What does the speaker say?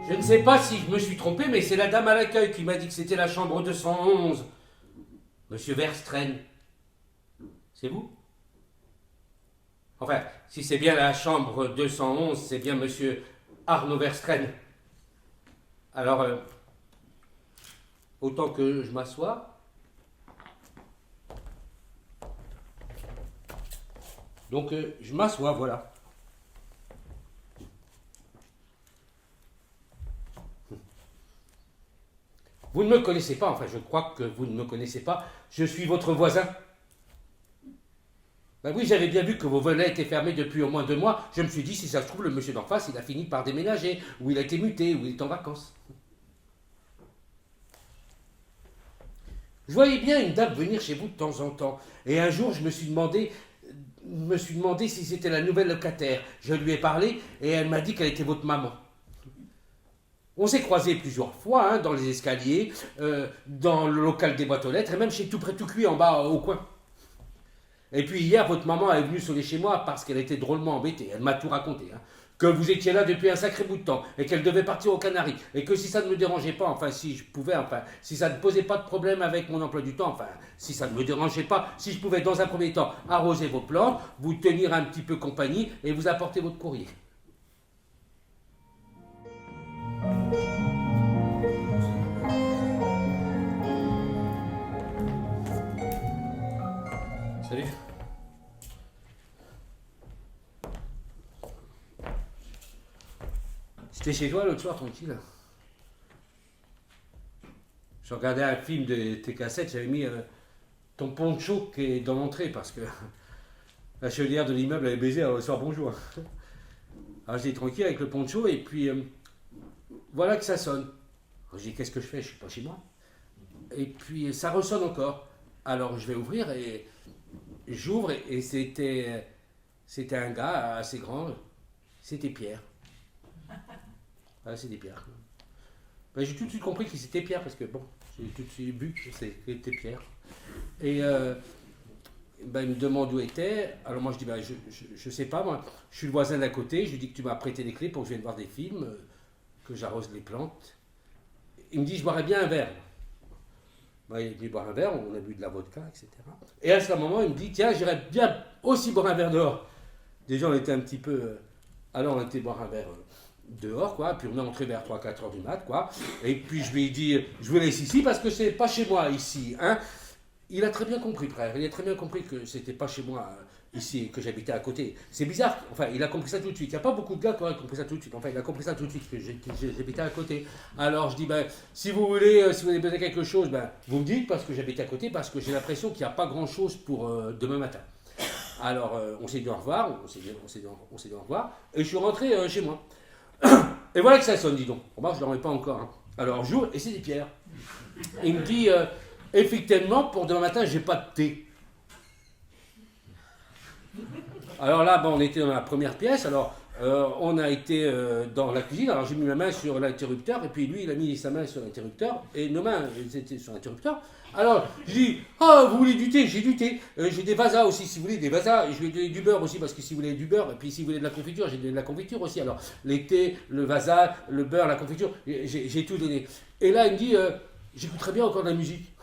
Je ne sais pas si je me suis trompé, mais c'est la dame à l'accueil qui m'a dit que c'était la chambre 211. Monsieur Verstraeten. C'est vous? Enfin, si c'est bien la chambre 211, c'est bien monsieur Arnaud Verstraeten. Alors, autant que je m'assois. Donc, je m'assois, voilà. Vous ne me connaissez pas, enfin, je crois que vous ne me connaissez pas. Je suis votre voisin. Ben oui, j'avais bien vu que vos volets étaient fermés depuis au moins 2 mois. Je me suis dit, si ça se trouve, le monsieur d'en face, il a fini par déménager, ou il a été muté, ou il est en vacances. Je voyais bien une dame venir chez vous de temps en temps. Et un jour, je me suis demandé si c'était la nouvelle locataire. Je lui ai parlé et elle m'a dit qu'elle était votre maman. On s'est croisés plusieurs fois, dans les escaliers, dans le local des boîtes aux lettres, et même chez Tout Près Tout Cuit en bas au coin. Et puis hier, votre maman est venue sonner chez moi parce qu'elle était drôlement embêtée. Elle m'a tout raconté. Que vous étiez là depuis un sacré bout de temps et qu'elle devait partir aux Canaries. Et que si ça ne me dérangeait pas, enfin si je pouvais, si ça ne posait pas de problème avec mon emploi du temps, si ça ne me dérangeait pas, si je pouvais dans un premier temps arroser vos plantes, vous tenir un petit peu compagnie et vous apporter votre courrier. Salut. J'étais chez toi l'autre soir, tranquille. Je regardais un film de tes cassettes, j'avais mis ton poncho qui est dans l'entrée parce que la chaudière de l'immeuble avait baisé le soir bonjour. Alors j'étais tranquille avec le poncho et puis voilà que ça sonne. Alors, je dis qu'est-ce que je fais? Je suis pas chez moi. Et puis ça ressonne encore. Alors je vais ouvrir et j'ouvre et c'était un gars assez grand. C'était Pierre. Ah, c'était Pierre. Ben, j'ai tout de suite compris que c'était Pierre parce que bon, j'ai tout de suite vu que c'était Pierre. Et ben, il me demande où était. Alors moi je dis ben, je sais pas, moi je suis le voisin d'à côté. Je lui dis que tu m'as prêté les clés pour que je vienne voir des films, que j'arrose les plantes. Il me dit je boirais bien un verre. Ben, il est venu boire un verre, on a bu de la vodka, etc. Et à ce moment il me dit tiens j'irais bien aussi boire un verre dehors. Déjà on était un petit peu. Alors on était boire un verre dehors, quoi, puis on est entré vers 3-4 heures du mat, quoi, et puis je lui ai dit, je vous laisse ici parce que c'est pas chez moi ici, Il a très bien compris, frère, il a très bien compris que c'était pas chez moi ici, que j'habitais à côté. C'est bizarre, enfin, il a compris ça tout de suite, il n'y a pas beaucoup de gars qui auraient compris ça tout de suite, enfin, il a compris ça tout de suite, que j'habitais à côté. Alors je dis, ben, si vous voulez, si vous avez besoin de quelque chose, ben, vous me dites, parce que j'habite à côté, parce que j'ai l'impression qu'il n'y a pas grand-chose pour demain matin. Alors, on s'est dit au revoir, on s'est dit au revoir, et je suis rentré chez moi. Et voilà que ça sonne, dis donc. Remarque, je ne l'en ai pas encore. Alors, j'ouvre, et c'est des pierres. Il me dit, effectivement, pour demain matin, j'ai pas de thé. Alors là, on était dans la première pièce, alors on a été dans la cuisine, alors j'ai mis ma main sur l'interrupteur, et puis lui, il a mis sa main sur l'interrupteur, et nos mains, elles étaient sur l'interrupteur. Alors, je dis, vous voulez du thé? J'ai du thé. J'ai des vasas aussi, si vous voulez, des vasas. Et je lui ai donné du beurre aussi, parce que si vous voulez du beurre, et puis si vous voulez de la confiture, j'ai donné de la confiture aussi. Alors, les thés, le vasa, le beurre, la confiture, j'ai tout donné. Et là, il me dit, j'écouterais bien encore de la musique.